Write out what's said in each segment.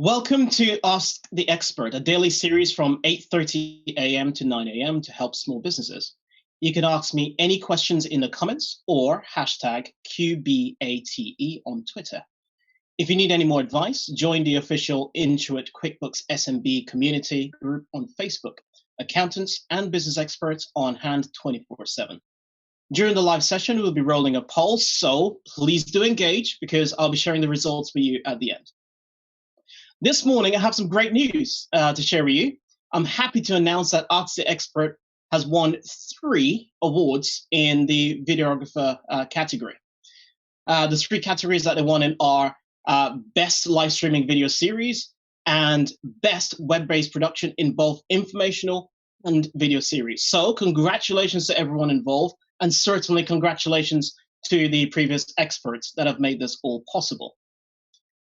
Welcome to Ask the Expert, a daily series from 8:30 a.m. to 9 a.m. to help small businesses. You can ask me any questions in the comments or hashtag QBATE on Twitter. If you need any more advice, join the official Intuit QuickBooks SMB community group on Facebook. Accountants and business experts on hand 24/7. During the live session, we'll be rolling a poll, so please do engage because I'll be sharing the results with you at the end. This morning, I have some great news to share with you. I'm happy to announce that Ask the Expert has won 3 awards in the videographer category. The 3 categories that they won in are Best Live Streaming Video Series and Best Web-Based Production in both informational and video series. So congratulations to everyone involved, and certainly congratulations to the previous experts that have made this all possible.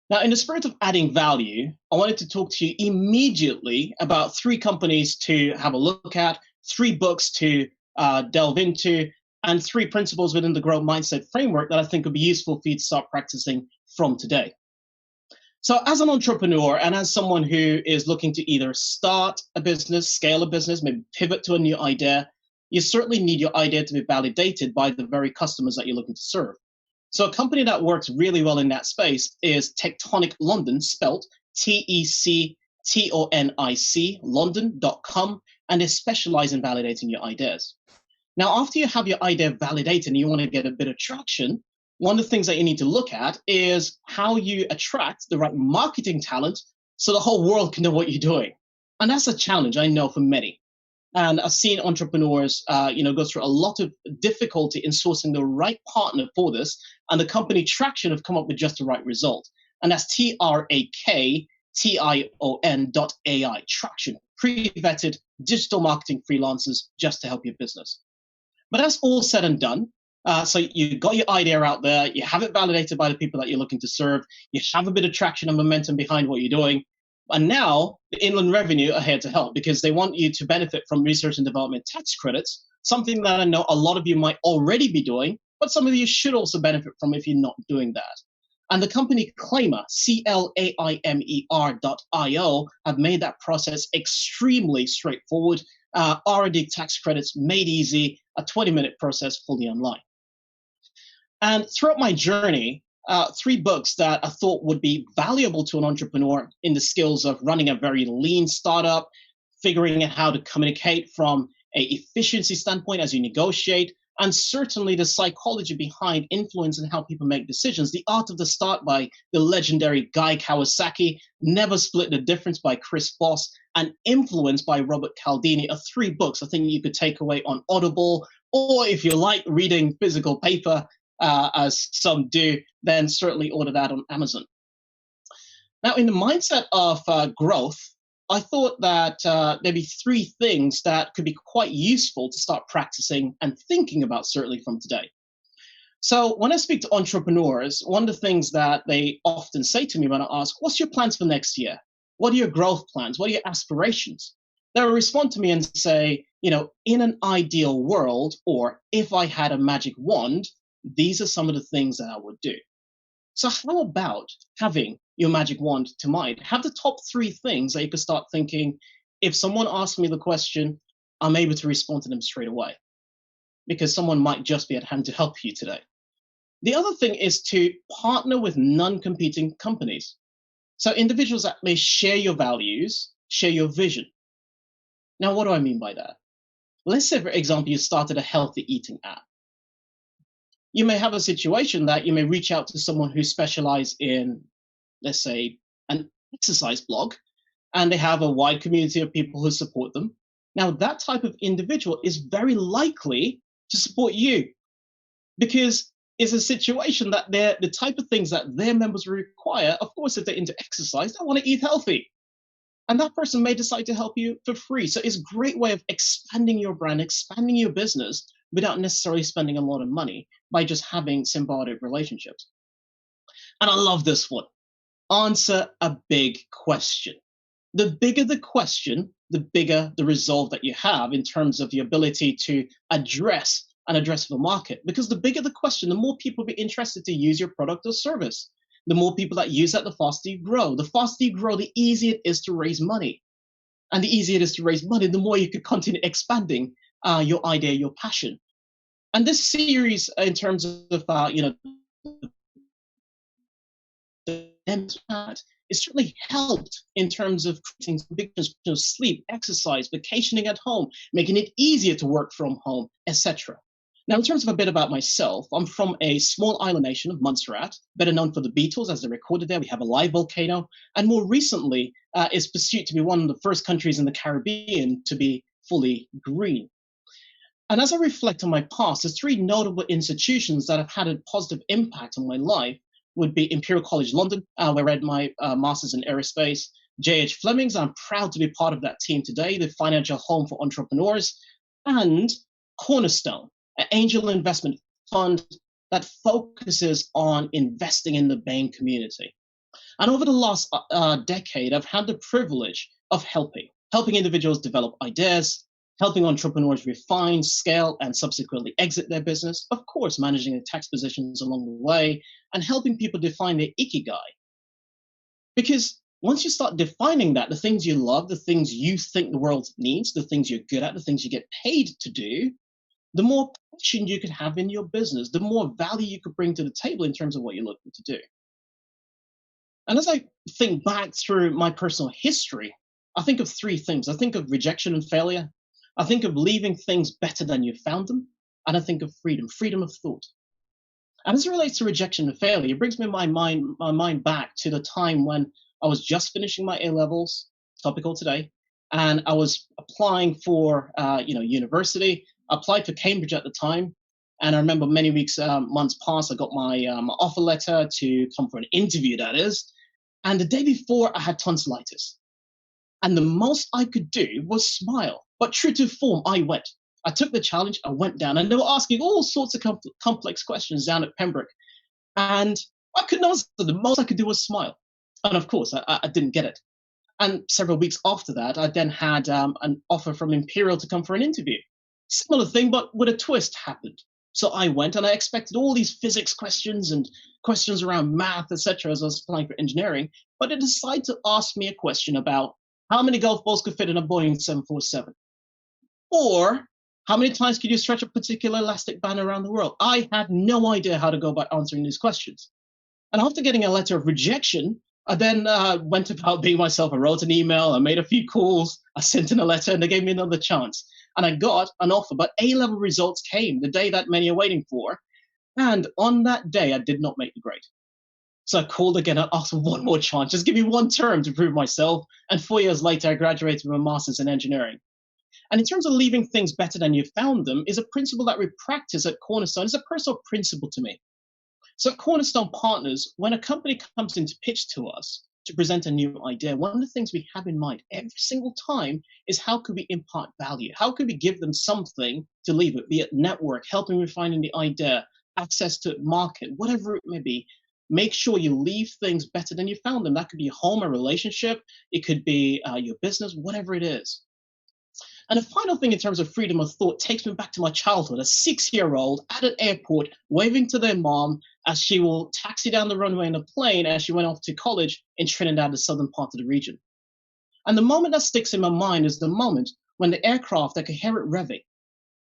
Now, in the spirit of adding value, I wanted to talk to you immediately about 3 companies to have a look at, 3 books to delve into, and 3 principles within the growth mindset framework that I think would be useful for you to start practicing from today. So as an entrepreneur and as someone who is looking to either start a business, scale a business, maybe pivot to a new idea, you certainly need your idea to be validated by the very customers that you're looking to serve. So a company that works really well in that space is Tectonic London, spelt Tectonic, London.com, and they specialize in validating your ideas. Now, after you have your idea validated and you want to get a bit of traction, one of the things that you need to look at is how you attract the right marketing talent so the whole world can know what you're doing. And that's a challenge, I know, for many. And I've seen entrepreneurs, go through a lot of difficulty in sourcing the right partner for this. And the company Traction have come up with just the right result. And that's TRAKTION.AI, Traction, pre-vetted digital marketing freelancers just to help your business. But that's all said and done. So you got your idea out there, you have it validated by the people that you're looking to serve, you have a bit of traction and momentum behind what you're doing. And now the Inland Revenue are here to help because they want you to benefit from research and development tax credits, something that I know a lot of you might already be doing, but some of you should also benefit from if you're not doing that. And the company Claimer, CLAIMER.io, have made that process extremely straightforward. R&D tax credits made easy, a 20-minute process fully online. And throughout my journey, 3 books that I thought would be valuable to an entrepreneur in the skills of running a very lean startup, figuring out how to communicate from an efficiency standpoint as you negotiate, and certainly the psychology behind influence and how people make decisions. The Art of the Start by the legendary Guy Kawasaki, Never Split the Difference by Chris Voss, and Influence by Robert Cialdini are 3 books I think you could take away on Audible, or if you like reading physical paper, as some do, then certainly order that on Amazon. Now, in the mindset of growth, I thought that there'd be 3 things that could be quite useful to start practicing and thinking about certainly from today. So when I speak to entrepreneurs, one of the things that they often say to me when I ask, what's your plans for next year? What are your growth plans? What are your aspirations? They'll respond to me and say, in an ideal world, or if I had a magic wand, these are some of the things that I would do. So how about having your magic wand to mind? Have the top 3 things that you could start thinking, if someone asks me the question, I'm able to respond to them straight away, because someone might just be at hand to help you today. The other thing is to partner with non-competing companies. So individuals that may share your values, share your vision. Now, what do I mean by that? Let's say, for example, you started a healthy eating app. You may have a situation that you may reach out to someone who specializes in, let's say, an exercise blog, and they have a wide community of people who support them. Now, that type of individual is very likely to support you because it's a situation that they're the type of things that their members require. Of course, if they're into exercise, they want to eat healthy. And that person may decide to help you for free. So it's a great way of expanding your brand, expanding your business without necessarily spending a lot of money by just having symbiotic relationships. And I love this one. Answer a big question. The bigger the question, the bigger the resolve that you have in terms of the ability to address an addressable market. Because the bigger the question, the more people will be interested to use your product or service. The more people that use that, the faster you grow. The faster you grow, the easier it is to raise money. And the easier it is to raise money, the more you could continue expanding your idea, your passion. And this series, in terms of it certainly helped in terms of creating big sleep, exercise, vacationing at home, making it easier to work from home, etc. Now, in terms of a bit about myself, I'm from a small island nation of Montserrat, better known for the Beatles, as they recorded there. We have a live volcano, and more recently, is pursued to be one of the first countries in the Caribbean to be fully green. And as I reflect on my past, the three notable institutions that have had a positive impact on my life would be Imperial College London, where I read my master's in aerospace, J.H. Fleming's. I'm proud to be part of that team today, the financial home for entrepreneurs, and Cornerstone, an angel investment fund that focuses on investing in the Bain community. And over the last decade, I've had the privilege of helping individuals develop ideas, helping entrepreneurs refine, scale, and subsequently exit their business, of course, managing the tax positions along the way, and helping people define their ikigai. Because once you start defining that, the things you love, the things you think the world needs, the things you're good at, the things you get paid to do, the more passion you could have in your business, the more value you could bring to the table in terms of what you're looking to do. And as I think back through my personal history, I think of three things. I think of rejection and failure. I think of leaving things better than you found them. And I think of freedom of thought. And as it relates to rejection and failure, it brings me my mind back to the time when I was just finishing my A-levels, topical today, and I was applying for university. I applied for Cambridge at the time, and I remember many months passed. I got my offer letter to come for an interview, that is, and the day before I had tonsillitis, and the most I could do was smile. But true to form, I went. I took the challenge, I went down, and they were asking all sorts of complex questions down at Pembroke. And I couldn't answer. The most I could do was smile. And of course, I didn't get it. And several weeks after that, I then had an offer from Imperial to come for an interview. Similar thing, but with a twist happened. So I went, and I expected all these physics questions and questions around math, etc., as I was applying for engineering. But they decided to ask me a question about how many golf balls could fit in a Boeing 747. Or how many times could you stretch a particular elastic band around the world? I had no idea how to go about answering these questions. And after getting a letter of rejection, I then went about being myself. I wrote an email, I made a few calls, I sent in a letter, and they gave me another chance. And I got an offer, but A-level results came the day that many are waiting for. And on that day, I did not make the grade. So I called again and asked for one more chance. Just give me one term to prove myself. And 4 years later, I graduated with a master's in engineering. And in terms of leaving things better than you found them is a principle that we practice at Cornerstone. It's a personal principle to me. So at Cornerstone Partners, when a company comes in to pitch to us to present a new idea, one of the things we have in mind every single time is how could we impart value? How could we give them something to leave it, be it network, helping refining the idea, access to market, whatever it may be. Make sure you leave things better than you found them. That could be a home, a relationship. It could be your business, whatever it is. And the final thing in terms of freedom of thought takes me back to my childhood, a 6-year-old at an airport waving to their mom as she will taxi down the runway in a plane as she went off to college in Trinidad, the southern part of the region. And the moment that sticks in my mind is the moment when the aircraft, I could hear it revving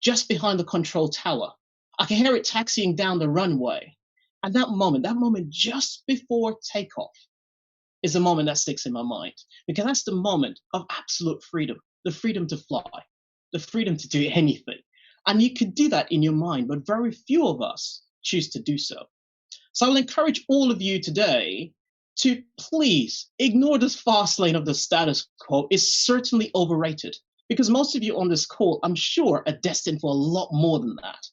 just behind the control tower. I can hear it taxiing down the runway. And that moment just before takeoff is the moment that sticks in my mind, because that's the moment of absolute freedom, the freedom to fly, the freedom to do anything. And you could do that in your mind, but very few of us choose to do so. So I'll encourage all of you today to please ignore this fast lane of the status quo. It's certainly overrated, because most of you on this call, I'm sure, are destined for a lot more than that.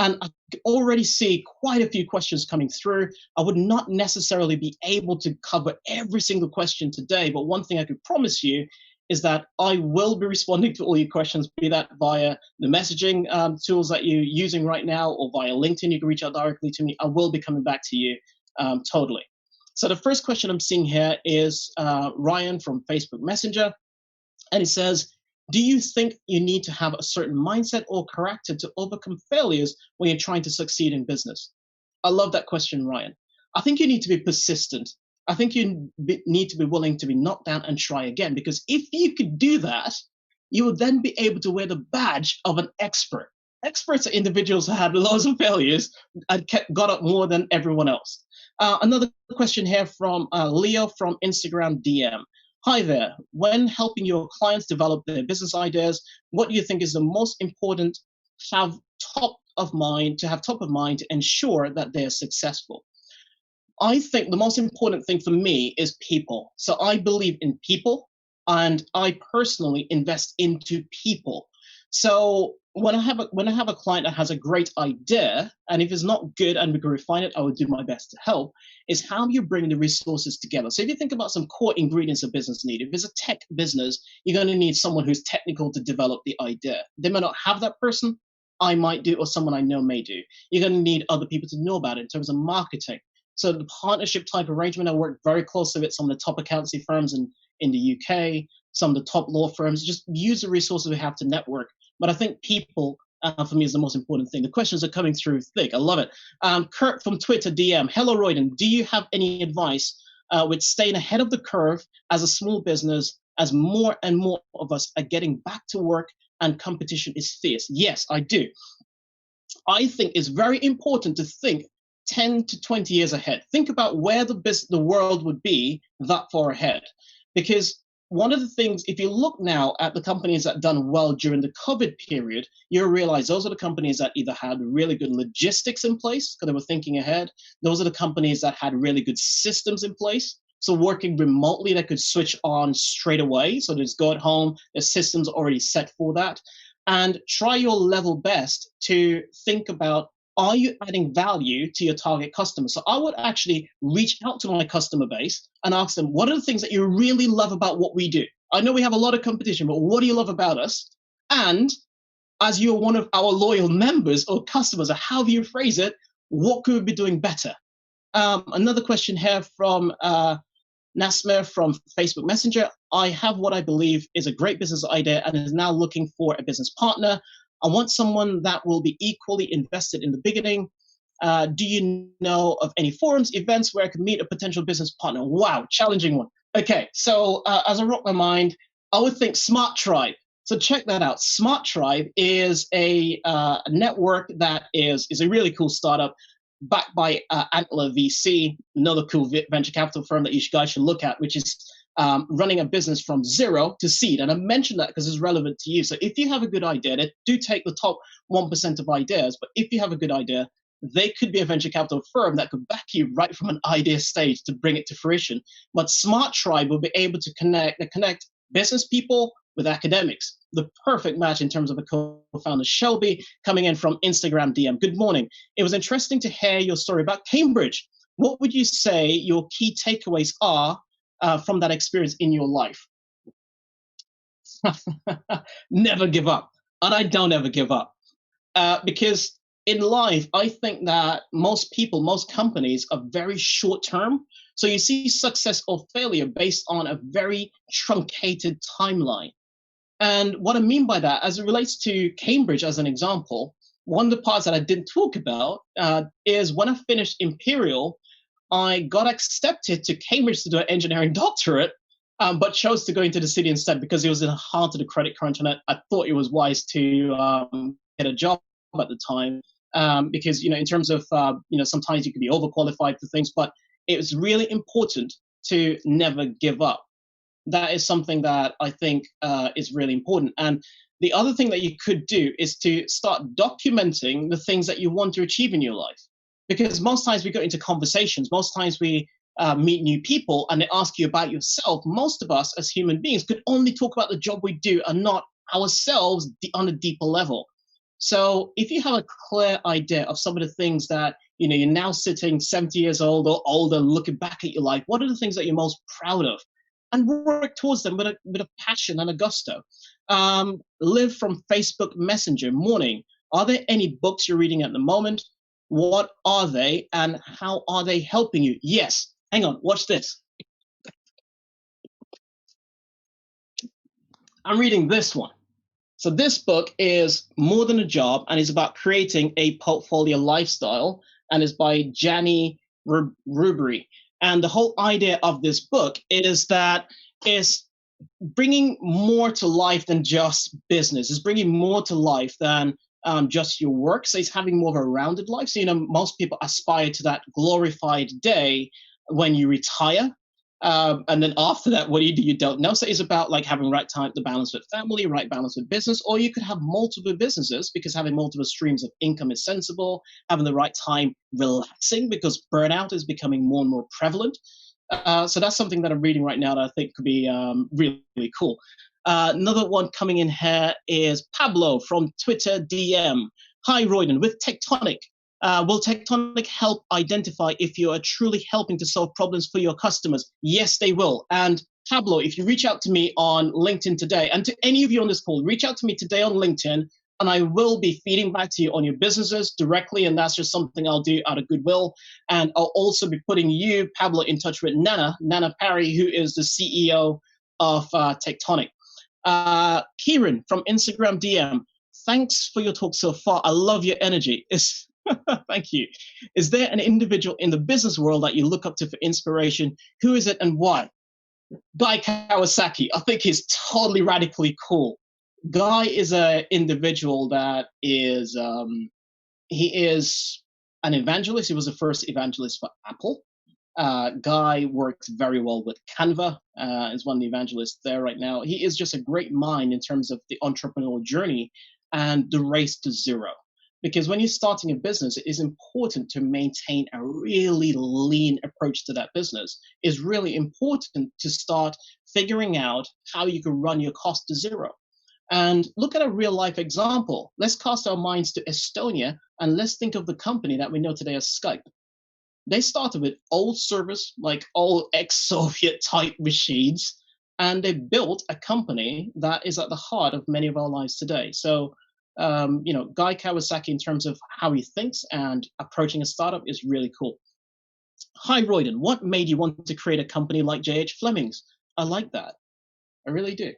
And I already see quite a few questions coming through. I would not necessarily be able to cover every single question today, but one thing I could promise you is that I will be responding to all your questions, be that via the messaging tools that you're using right now or via LinkedIn. You can reach out directly to me. I will be coming back to you totally. So the first question I'm seeing here is Ryan from Facebook Messenger. And it says, do you think you need to have a certain mindset or character to overcome failures when you're trying to succeed in business? I love that question, Ryan. I think you need to be persistent. I think you need to be willing to be knocked down and try again, because if you could do that, you would then be able to wear the badge of an expert. Experts are individuals who had loads of failures and got up more than everyone else. Another question here from Leo from Instagram DM. Hi there. When helping your clients develop their business ideas, what do you think is the most important have top of mind to ensure that they're successful? I think the most important thing for me is people. So I believe in people, and I personally invest into people. So when I have a client that has a great idea, and if it's not good and we can refine it, I would do my best to help. Is how you bring the resources together. So if you think about some core ingredients a business need, if it's a tech business, you're going to need someone who's technical to develop the idea. They may not have that person. I might do, or someone I know may do. You're going to need other people to know about it in terms of marketing. So the partnership type arrangement, I work very closely with some of the top accountancy firms in the UK, some of the top law firms. Just use the resources we have to network. But I think people, for me, is the most important thing. The questions are coming through thick. I love it. Kurt from Twitter DM. Hello, Royden. Do you have any advice with staying ahead of the curve as a small business, as more and more of us are getting back to work and competition is fierce? Yes, I do. I think it's very important to think 10 to 20 years ahead. Think about where the world would be that far ahead. Because one of the things, if you look now at the companies that done well during the COVID period, you'll realize those are the companies that either had really good logistics in place because they were thinking ahead. Those are the companies that had really good systems in place. So working remotely, they could switch on straight away. So just go at home, the system's already set for that. And try your level best to think about, are you adding value to your target customer? So I would actually reach out to my customer base and ask them, what are the things that you really love about what we do? I know we have a lot of competition, but what do you love about us? And as you're one of our loyal members or customers, or however you phrase it, what could we be doing better? Another question here from Nasmer from Facebook Messenger. I have what I believe is a great business idea and is now looking for a business partner. I want someone that will be equally invested in the beginning. Do you know of any forums, events where I could meet a potential business partner? Wow, challenging one. Okay, so as I rock my mind, I would think Smart Tribe. So check that out. Smart Tribe is a network that is a really cool startup backed by Antler VC, another cool venture capital firm that you guys should look at, which is running a business from zero to seed. And I mentioned that because it's relevant to you. So if you have a good idea, they do take the top 1% of ideas, but if you have a good idea, they could be a venture capital firm that could back you right from an idea stage to bring it to fruition. But Smart Tribe will be able to connect business people with academics. The perfect match in terms of a co-founder. Shelby coming in from Instagram DM. Good morning. It was interesting to hear your story about Cambridge. What would you say your key takeaways are from that experience in your life? Never give up. And I don't ever give up. Because in life, I think that most people, most companies are very short term. So you see success or failure based on a very truncated timeline. And what I mean by that, as it relates to Cambridge as an example, one of the parts that I didn't talk about is when I finished Imperial, I got accepted to Cambridge to do an engineering doctorate, but chose to go into the city instead because it was in the heart of the credit crunch, and I thought it was wise to get a job at the time because, in terms of, sometimes you can be overqualified for things, but it was really important to never give up. That is something that I think is really important. And the other thing that you could do is to start documenting the things that you want to achieve in your life. Because most times we go into conversations, most times we meet new people and they ask you about yourself. Most of us as human beings could only talk about the job we do and not ourselves on a deeper level. So if you have a clear idea of some of the things that, you're now sitting 70 years old or older, looking back at your life, what are the things that you're most proud of? And work towards them with a passion and a gusto. Liv from Facebook Messenger. Morning. Are there any books you're reading at the moment? What are they and how are they helping you? Yes. Hang on. Watch this. I'm reading this one. So this book is More Than a Job and is about creating a portfolio lifestyle and is by Jani Rubery. And the whole idea of this book is that is bringing more to life than just business. It's bringing more to life than just your work. So it's having more of a rounded life. So, most people aspire to that glorified day when you retire. And then after that, what do you do? You don't know. So it's about like having right time, the balance with family, right balance with business, or you could have multiple businesses because having multiple streams of income is sensible, having the right time relaxing because burnout is becoming more and more prevalent. So that's something that I'm reading right now that I think could be really, really cool. Another one coming in here is Pablo from Twitter DM. Hi, Royden. With Tectonic, will Tectonic help identify if you are truly helping to solve problems for your customers? Yes, they will. And Pablo, if you reach out to me on LinkedIn today, and to any of you on this call, reach out to me today on LinkedIn, and I will be feeding back to you on your businesses directly, and that's just something I'll do out of goodwill. And I'll also be putting you, Pablo, in touch with Nana Parry, who is the CEO of Tectonic. Kieran from Instagram DM, thanks for your talk so far. I love your energy. Thank you. Is there an individual in the business world that you look up to for inspiration? Who is it and why? Guy Kawasaki. I think he's totally radically cool. Guy is an individual that is he is an evangelist. He was the first evangelist for Apple. Guy works very well with Canva. Is one of the evangelists there right now. He is just a great mind in terms of the entrepreneurial journey and the race to zero. Because when you're starting a business, it is important to maintain a really lean approach to that business. It's really important to start figuring out how you can run your cost to zero. And look at a real life example. Let's cast our minds to Estonia and let's think of the company that we know today as Skype. They started with old servers, like old ex-Soviet type machines, and they built a company that is at the heart of many of our lives today. So, Guy Kawasaki, in terms of how he thinks and approaching a startup, is really cool. Hi, Royden. What made you want to create a company like J.H. Fleming's? I like that. I really do.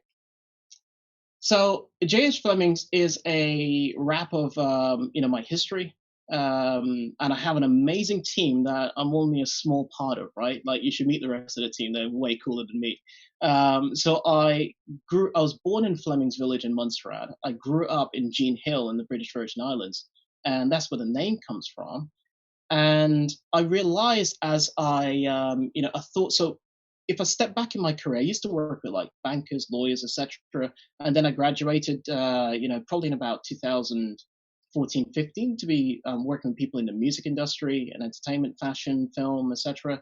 So J.H. Fleming's is a wrap of my history, and I have an amazing team that I'm only a small part of. Right, like you should meet the rest of the team; they're way cooler than me. So I was born in Fleming's Village in Montserrat. I grew up in Jean Hill in the British Virgin Islands, and that's where the name comes from. And I realized as I thought so. If I step back in my career, I used to work with like bankers, lawyers, etc. And then I graduated, probably in about 2014, 15, to be working with people in the music industry and entertainment, fashion, film, etc.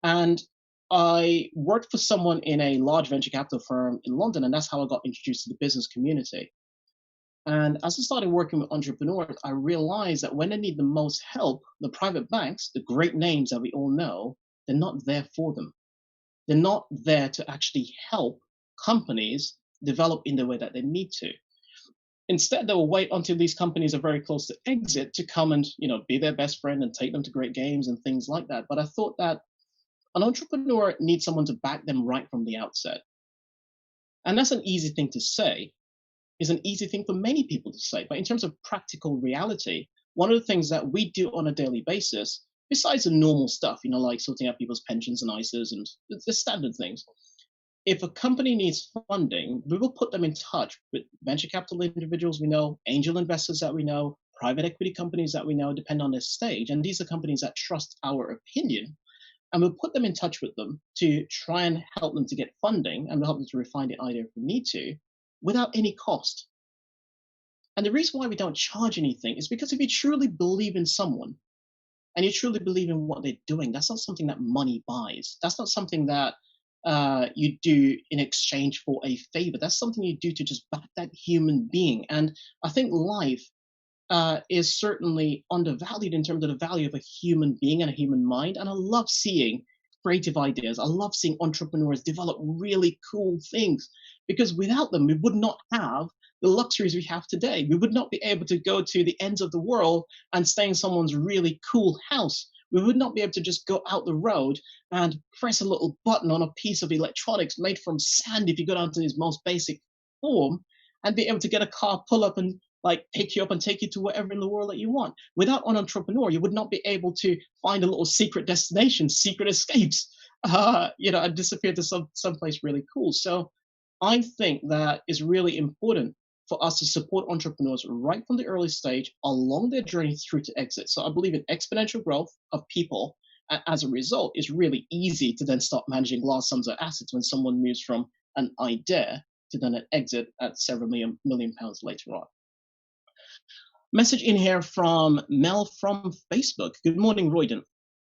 And I worked for someone in a large venture capital firm in London, and that's how I got introduced to the business community. And as I started working with entrepreneurs, I realized that when they need the most help, the private banks, the great names that we all know, they're not there for them. They're not there to actually help companies develop in the way that they need to. Instead, they will wait until these companies are very close to exit to come and be their best friend and take them to great games and things like that. But I thought that an entrepreneur needs someone to back them right from the outset. And that's an easy thing to say. It's an easy thing for many people to say. But in terms of practical reality, one of the things that we do on a daily basis, besides the normal stuff, like sorting out people's pensions and ISAs and the standard things, if a company needs funding, we will put them in touch with venture capital individuals we know, angel investors that we know, private equity companies that we know, depend on their stage. And these are companies that trust our opinion. And we'll put them in touch with them to try and help them to get funding, and we'll help them to refine the idea if we need to, without any cost. And the reason why we don't charge anything is because if you truly believe in someone, and you truly believe in what they're doing, that's not something that money buys. That's not something that you do in exchange for a favor. That's something you do to just back that human being. And I think life is certainly undervalued in terms of the value of a human being and a human mind. And I love seeing creative ideas. I love seeing entrepreneurs develop really cool things, because without them, we would not have the luxuries we have today. We would not be able to go to the ends of the world and stay in someone's really cool house. We would not be able to just go out the road and press a little button on a piece of electronics made from sand, if you go down to its most basic form, and be able to get a car, pull up, and like pick you up and take you to wherever in the world that you want. Without an entrepreneur, you would not be able to find a little secret destination, secret escapes, and disappear to someplace really cool. So I think that is really important for us to support entrepreneurs right from the early stage along their journey through to exit. So I believe in exponential growth of people. As a result, it's really easy to then start managing large sums of assets when someone moves from an idea to then an exit at several million pounds later on. Message in here from Mel from Facebook. Good morning, Royden.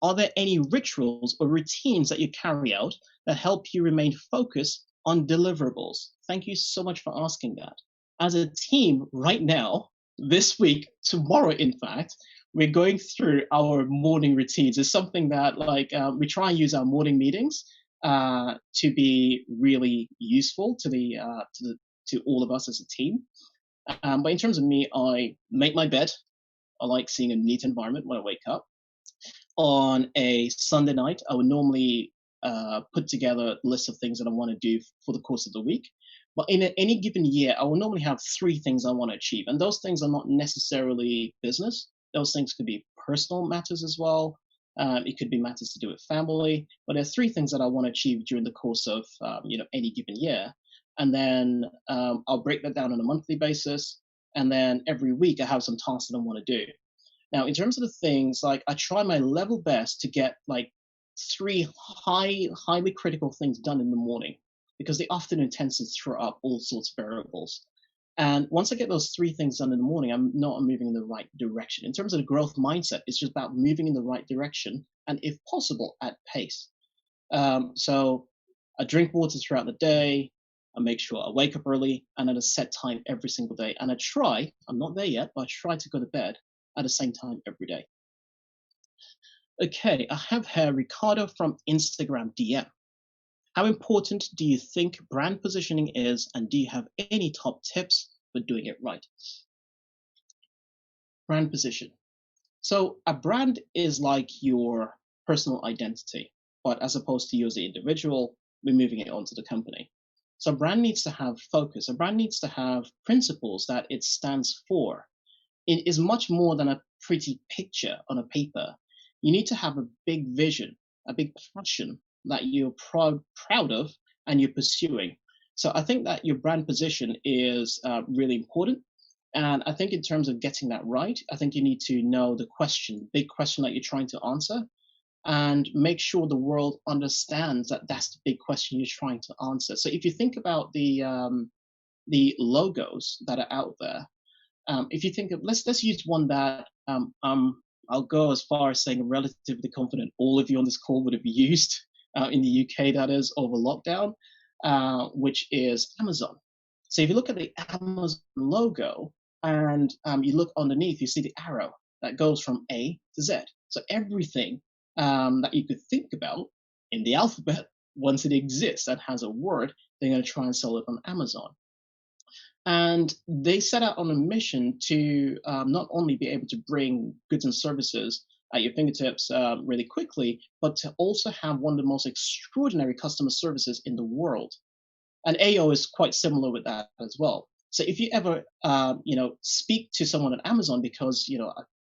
Are there any rituals or routines that you carry out that help you remain focused on deliverables? Thank you so much for asking that. As a team right now, this week, tomorrow, in fact, we're going through our morning routines. It's something that we try and use our morning meetings to be really useful to all of us as a team. But in terms of me, I make my bed. I like seeing a neat environment when I wake up. On a Sunday night, I would normally put together a list of things that I want to do for the course of the week. But in any given year, I will normally have 3 things I want to achieve. And those things are not necessarily business. Those things could be personal matters as well. It could be matters to do with family. But there are 3 things that I want to achieve during the course of any given year. And then I'll break that down on a monthly basis. And then every week I have some tasks that I want to do. Now, in terms of the things, I try my level best to get 3 highly critical things done in the morning, because the afternoon tends to throw up all sorts of variables. And once I get those 3 things done in the morning, I'm moving in the right direction. In terms of the growth mindset, it's just about moving in the right direction and, if possible, at pace. So I drink water throughout the day. I make sure I wake up early and at a set time every single day. And I'm not there yet, but I try to go to bed at the same time every day. Okay, I have here Ricardo from Instagram DM. How important do you think brand positioning is, and do you have any top tips for doing it right? Brand position. So a brand is like your personal identity, but as opposed to you as the individual, we're moving it onto the company. So a brand needs to have focus. A brand needs to have principles that it stands for. It is much more than a pretty picture on a paper. You need to have a big vision, a big passion that you're proud of and you're pursuing. So I think that your brand position is really important. And I think in terms of getting that right, I think you need to know the big question that you're trying to answer, and make sure the world understands that that's the big question you're trying to answer. So if you think about the logos that are out there, if you think of, let's use one that I'll go as far as saying relatively confident all of you on this call would have used in the UK, that is, over lockdown, which is Amazon. So if you look at the Amazon logo and you look underneath, you see the arrow that goes from A to Z. So everything that you could think about in the alphabet, once it exists and has a word, they're going to try and sell it on Amazon. And they set out on a mission to not only be able to bring goods and services at your fingertips really quickly, but to also have one of the most extraordinary customer services in the world. And AO is quite similar with that as well. So if you ever, speak to someone at Amazon because,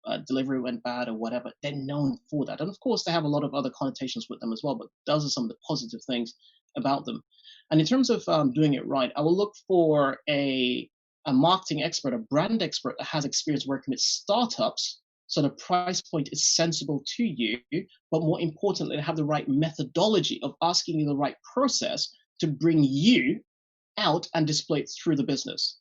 a delivery went bad or whatever, they're known for that. And of course, they have a lot of other connotations with them as well, but those are some of the positive things about them. And in terms of doing it right, I will look for a marketing expert, a brand expert that has experience working with startups, so the price point is sensible to you, but more importantly, they have the right methodology of asking you the right process to bring you out and display it through the business.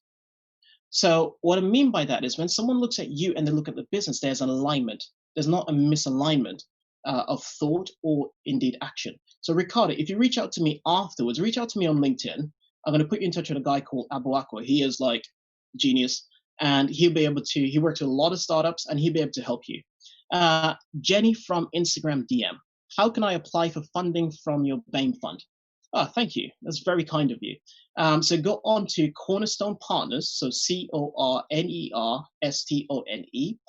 So what I mean by that is when someone looks at you and they look at the business, there's an alignment. There's not a misalignment of thought or indeed action. So Ricardo, if you reach out to me afterwards, reach out to me on LinkedIn. I'm going to put you in touch with a guy called Abu Akwa. He is like genius, and he'll be able to, he works with a lot of startups and he'll be able to help you. Jenny from Instagram DM. How can I apply for funding from your BAME fund? Oh, thank you. That's very kind of you. So go on to Cornerstone Partners, so CORNERSTONE,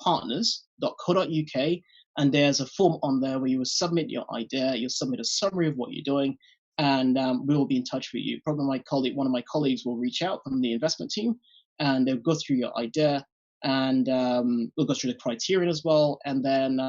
partners.co.uk, and there's a form on there where you will submit your idea, you'll submit a summary of what you're doing, and we will be in touch with you. Probably one of my colleagues will reach out from the investment team, and they'll go through your idea, and we'll go through the criteria as well. And then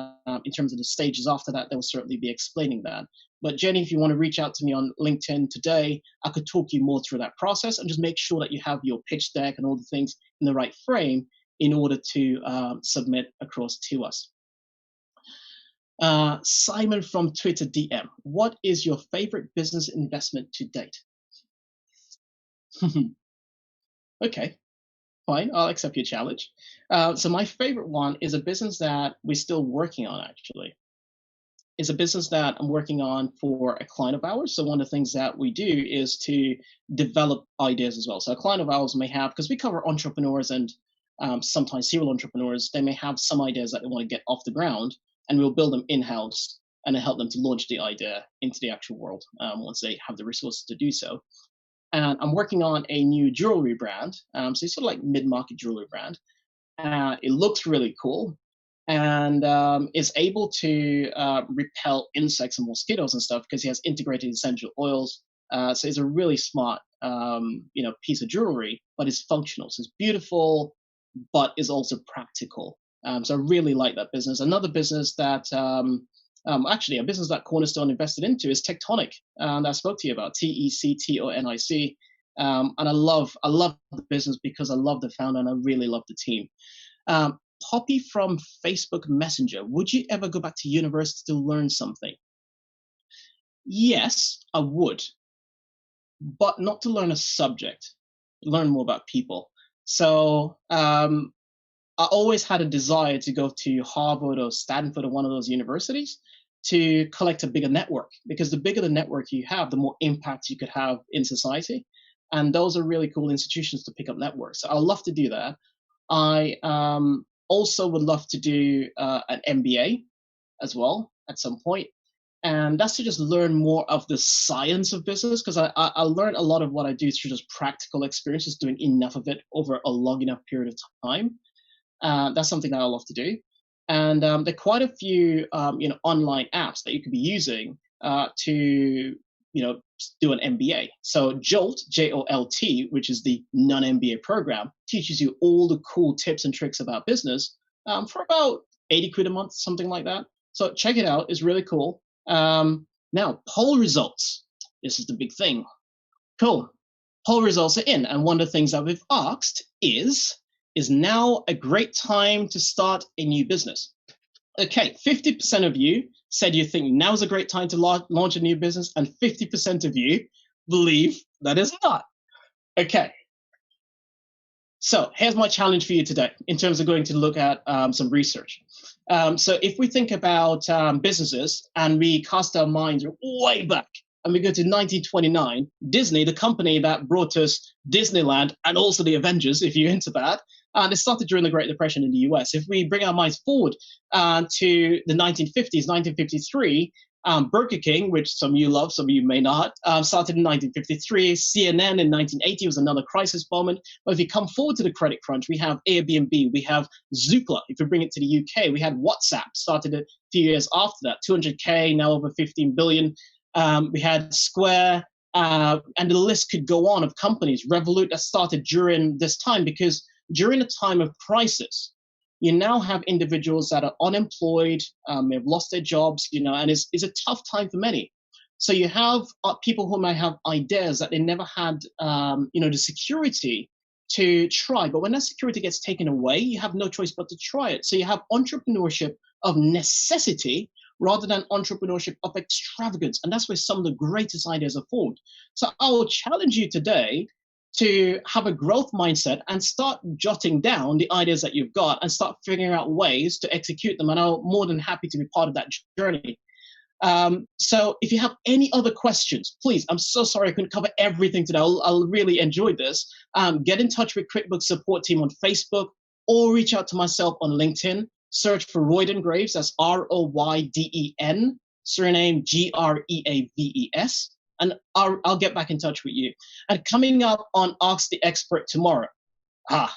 in terms of the stages after that, they'll certainly be explaining that. But Jenny, if you want to reach out to me on LinkedIn today, I could talk you more through that process and just make sure that you have your pitch deck and all the things in the right frame in order to submit across to us. Simon from Twitter DM, what is your favorite business investment to date? Okay, fine, I'll accept your challenge. So my favorite one is a business that we're still working on, actually. It's a business that I'm working on for a client of ours. So one of the things that we do is to develop ideas as well. So a client of ours may have, because we cover entrepreneurs and sometimes serial entrepreneurs, they may have some ideas that they want to get off the ground, and we'll build them in-house and then help them to launch the idea into the actual world once they have the resources to do so. And I'm working on a new jewelry brand. So it's sort of like mid-market jewelry brand. It looks really cool, and is able to repel insects and mosquitoes and stuff because it has integrated essential oils. So it's a really smart, piece of jewelry, but it's functional. So it's beautiful, but is also practical. So I really like that business. Another business that, actually, a business that Cornerstone invested into is Tectonic, and I spoke to you about Tectonic. And I love the business because I love the founder and I really love the team. Poppy from Facebook Messenger, would you ever go back to university to learn something? Yes, I would, but not to learn a subject, learn more about people. So I always had a desire to go to Harvard or Stanford or one of those universities to collect a bigger network, because the bigger the network you have, the more impact you could have in society. And those are really cool institutions to pick up networks. So I'd love to do that. I also would love to do an MBA as well at some point. And that's to just learn more of the science of business, because I learned a lot of what I do through just practical experiences, doing enough of it over a long enough period of time. That's something that I love to do. And there are quite a few online apps that you could be using to do an MBA. So Jolt, J-O-L-T, which is the non-MBA program, teaches you all the cool tips and tricks about business for about 80 quid a month, something like that. So check it out. It's really cool. Now, poll results. This is the big thing. Cool. Poll results are in. And one of the things that we've asked is now a great time to start a new business? Okay, 50% of you said you think now's a great time to launch a new business, and 50% of you believe that it's not. Okay. So here's my challenge for you today in terms of going to look at some research. So if we think about businesses and we cast our minds way back and we go to 1929, Disney, the company that brought us Disneyland and also the Avengers, if you're into that, and it started during the Great Depression in the US. If we bring our minds forward to the 1950s, 1953, Burger King, which some of you love, some of you may not, started in 1953. CNN in 1980 was another crisis moment. But if you come forward to the credit crunch, we have Airbnb, we have Zoopla. If we bring it to the UK, we had WhatsApp, started a few years after that, 200K, now over 15 billion. We had Square, and the list could go on of companies. Revolut that started during this time, because during a time of crisis, you now have individuals that are unemployed, may have lost their jobs, and it's a tough time for many. So you have people who might have ideas that they never had, the security to try. But when that security gets taken away, you have no choice but to try it. So you have entrepreneurship of necessity rather than entrepreneurship of extravagance. And that's where some of the greatest ideas are formed. So I will challenge you today to have a growth mindset and start jotting down the ideas that you've got and start figuring out ways to execute them. And I'm more than happy to be part of that journey. So if you have any other questions, please, I'm so sorry I couldn't cover everything today. I'll really enjoy this. Get in touch with QuickBooks support team on Facebook, or reach out to myself on LinkedIn. Search for Royden Greaves, that's R-O-Y-D-E-N, surname G-R-E-A-V-E-S. And I'll get back in touch with you. And coming up on Ask the Expert tomorrow, I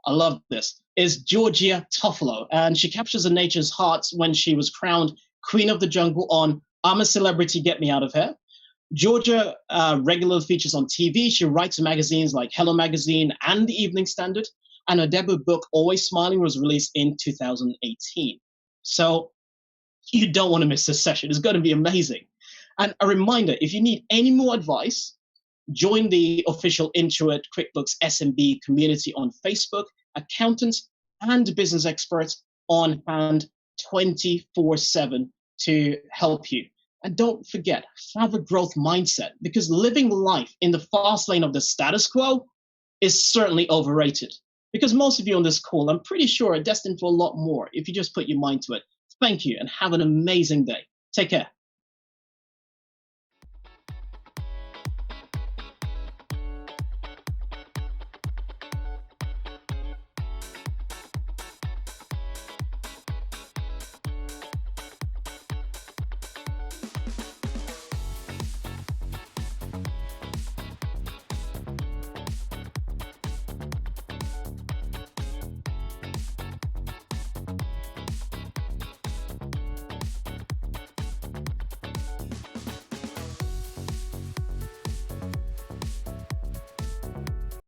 love this, is Georgia Toffolo. And she captures the nation's hearts when she was crowned Queen of the Jungle on I'm a Celebrity, Get Me Out of Here. Georgia regularly features on TV. She writes in magazines like Hello Magazine and the Evening Standard. And her debut book, Always Smiling, was released in 2018. So you don't want to miss this session. It's going to be amazing. And a reminder, if you need any more advice, join the official Intuit QuickBooks SMB community on Facebook. Accountants and business experts on hand 24/7 to help you. And don't forget, have a growth mindset, because living life in the fast lane of the status quo is certainly overrated. Because most of you on this call, I'm pretty sure, are destined for a lot more if you just put your mind to it. Thank you and have an amazing day. Take care.